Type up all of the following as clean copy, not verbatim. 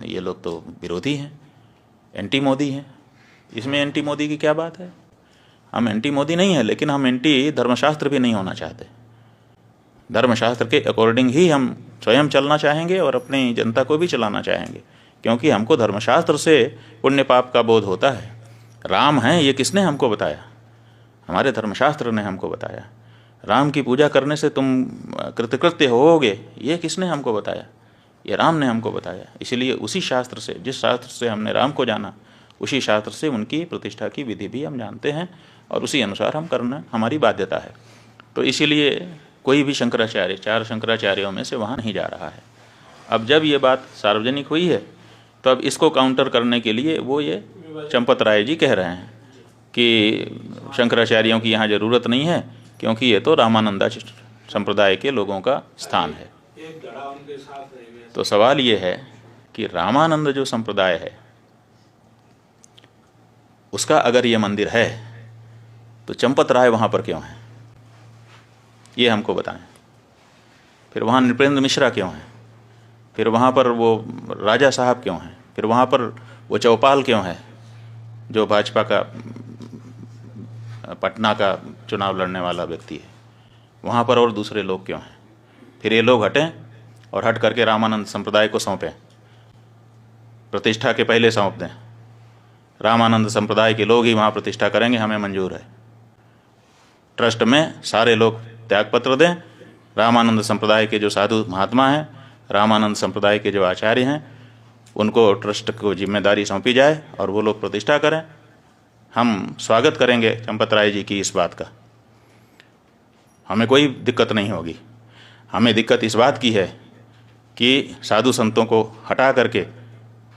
ये लोग तो विरोधी हैं, एंटी मोदी हैं। इसमें एंटी मोदी की क्या बात है? हम एंटी मोदी नहीं है, लेकिन हम एंटी धर्मशास्त्र भी नहीं होना चाहते। धर्मशास्त्र के अकॉर्डिंग ही हम स्वयं चलना चाहेंगे और अपनी जनता को भी चलाना चाहेंगे, क्योंकि हमको धर्मशास्त्र से पुण्य पाप का बोध होता है। राम हैं ये किसने हमको बताया? हमारे धर्मशास्त्र ने हमको बताया। राम की पूजा करने से तुम कृतकृत्य होोगे, ये किसने हमको बताया? ये राम ने हमको बताया। इसलिए उसी शास्त्र से, जिस शास्त्र से हमने राम को जाना, उसी शास्त्र से उनकी प्रतिष्ठा की विधि भी हम जानते हैं और उसी अनुसार हम करना हमारी बाध्यता है। तो इसीलिए कोई भी शंकराचार्य, 4 शंकराचार्यों में से वहाँ नहीं जा रहा है। अब जब ये बात सार्वजनिक हुई है, तो अब इसको काउंटर करने के लिए वो ये चंपत राय जी कह रहे हैं कि शंकराचार्यों की यहाँ ज़रूरत नहीं है, क्योंकि ये तो रामानंदा संप्रदाय के लोगों का स्थान है। तो सवाल ये है कि रामानंद जो संप्रदाय है, उसका अगर ये मंदिर है, तो चंपत राय वहाँ पर क्यों है? ये हमको बताएं। फिर वहाँ नृपेंद्र मिश्रा क्यों है? फिर वहाँ पर वो राजा साहब क्यों हैं? फिर वहाँ पर वो चौपाल क्यों है, जो भाजपा का पटना का चुनाव लड़ने वाला व्यक्ति है? वहाँ पर और दूसरे लोग क्यों हैं? फिर ये लोग हटें और हट करके रामानंद संप्रदाय को सौंपें, प्रतिष्ठा के पहले सौंप दें। रामानंद संप्रदाय के लोग ही वहाँ प्रतिष्ठा करेंगे, हमें मंजूर है। ट्रस्ट में सारे लोग त्यागपत्र दें। रामानंद संप्रदाय के जो साधु महात्मा हैं, रामानंद संप्रदाय के जो आचार्य हैं, उनको ट्रस्ट को जिम्मेदारी सौंपी जाए और वो लोग प्रतिष्ठा करें। हम स्वागत करेंगे चंपत राय जी की इस बात का, हमें कोई दिक्कत नहीं होगी। हमें दिक्कत इस बात की है कि साधु संतों को हटा करके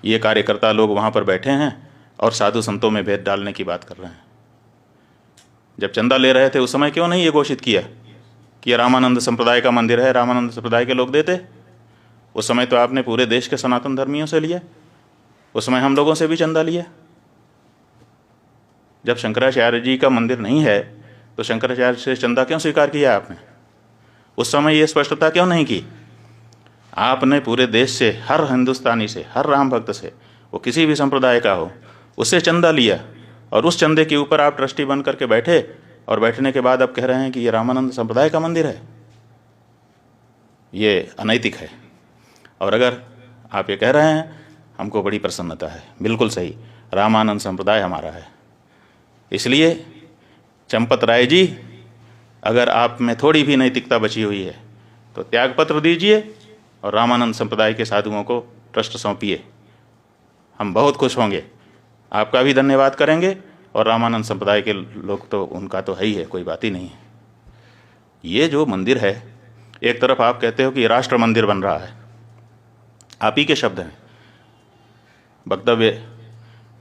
ये कार्यकर्ता लोग वहाँ पर बैठे हैं और साधु संतों में भेद डालने की बात कर रहे हैं। जब चंदा ले रहे थे उस समय क्यों नहीं ये घोषित किया कि ये रामानंद संप्रदाय का मंदिर है, रामानंद संप्रदाय के लोग देते? उस समय तो आपने पूरे देश के सनातन धर्मियों से लिया, उस समय हम लोगों से भी चंदा लिया। जब शंकराचार्य जी का मंदिर नहीं है तो शंकराचार्य से चंदा क्यों स्वीकार किया आपने? उस समय ये स्पष्टता क्यों नहीं की? आपने पूरे देश से, हर हिंदुस्तानी से, हर राम भक्त से, वो किसी भी संप्रदाय का हो, उससे चंदा लिया और उस चंदे के ऊपर आप ट्रस्टी बन करके बैठे और बैठने के बाद अब कह रहे हैं कि ये रामानंद संप्रदाय का मंदिर है। ये अनैतिक है। और अगर आप ये कह रहे हैं, हमको बड़ी प्रसन्नता है। बिल्कुल सही, रामानंद संप्रदाय हमारा है। इसलिए चंपत राय जी, अगर आप में थोड़ी भी नैतिकता बची हुई है तो त्यागपत्र दीजिए और रामानंद संप्रदाय के साधुओं को ट्रस्ट सौंपिए। हम बहुत खुश होंगे, आपका भी धन्यवाद करेंगे और रामानंद संप्रदाय के लोग तो उनका तो है ही है, कोई बात ही नहीं है। ये जो मंदिर है, एक तरफ आप कहते हो कि राष्ट्र मंदिर बन रहा है, आप ही के शब्द हैं, वक्तव्य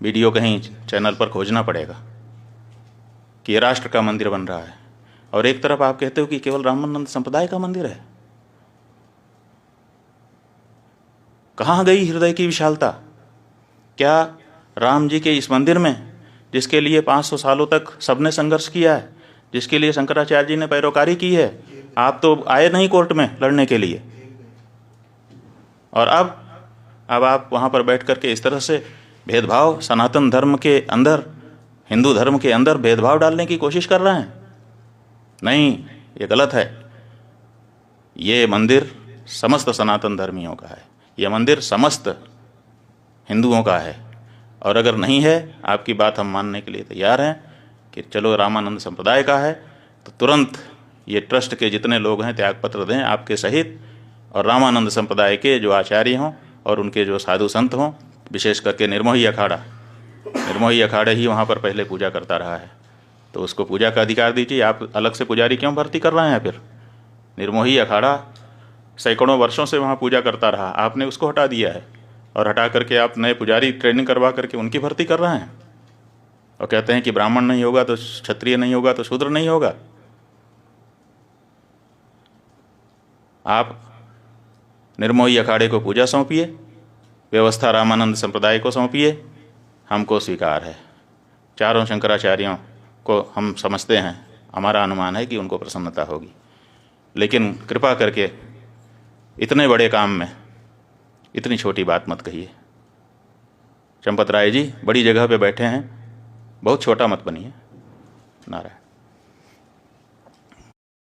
वीडियो कहीं चैनल पर खोजना पड़ेगा कि ये राष्ट्र का मंदिर बन रहा है, और एक तरफ आप कहते हो कि केवल रामानंद संप्रदाय का मंदिर है। कहाँ गई हृदय की विशालता? क्या राम जी के इस मंदिर में, जिसके लिए 500 सालों तक सबने संघर्ष किया है, जिसके लिए शंकराचार्य जी ने पैरोकारी की है, आप तो आए नहीं कोर्ट में लड़ने के लिए, और अब आप वहाँ पर बैठ करके इस तरह से भेदभाव, सनातन धर्म के अंदर, हिंदू धर्म के अंदर भेदभाव डालने की कोशिश कर रहे हैं। नहीं, ये गलत है। ये मंदिर समस्त सनातन धर्मियों का है, ये मंदिर समस्त हिंदुओं का है। और अगर नहीं है, आपकी बात हम मानने के लिए तैयार हैं कि चलो रामानंद संप्रदाय का है, तो तुरंत ये ट्रस्ट के जितने लोग हैं त्यागपत्र दें आपके सहित, और रामानंद संप्रदाय के जो आचार्य हों और उनके जो साधु संत हों, विशेष करके निर्मोही अखाड़ा ही वहाँ पर पहले पूजा करता रहा है, तो उसको पूजा का अधिकार दीजिए। आप अलग से पुजारी क्यों भर्ती कर रहे हैं? फिर निर्मोही अखाड़ा सैकड़ों वर्षों से वहाँ पूजा करता रहा, आपने उसको हटा दिया है और हटा करके आप नए पुजारी ट्रेनिंग करवा करके उनकी भर्ती कर रहे हैं, और कहते हैं कि ब्राह्मण नहीं होगा तो क्षत्रिय नहीं होगा तो शूद्र नहीं होगा। आप निर्मोही अखाड़े को पूजा सौंपिए, व्यवस्था रामानंद संप्रदाय को सौंपिए, हमको स्वीकार है। चारों शंकराचार्यों को हम समझते हैं, हमारा अनुमान है कि उनको प्रसन्नता होगी। लेकिन कृपा करके इतने बड़े काम में इतनी छोटी बात मत कहिए। चंपत राय जी बड़ी जगह पे बैठे हैं, बहुत छोटा मत बनिए। नारायण।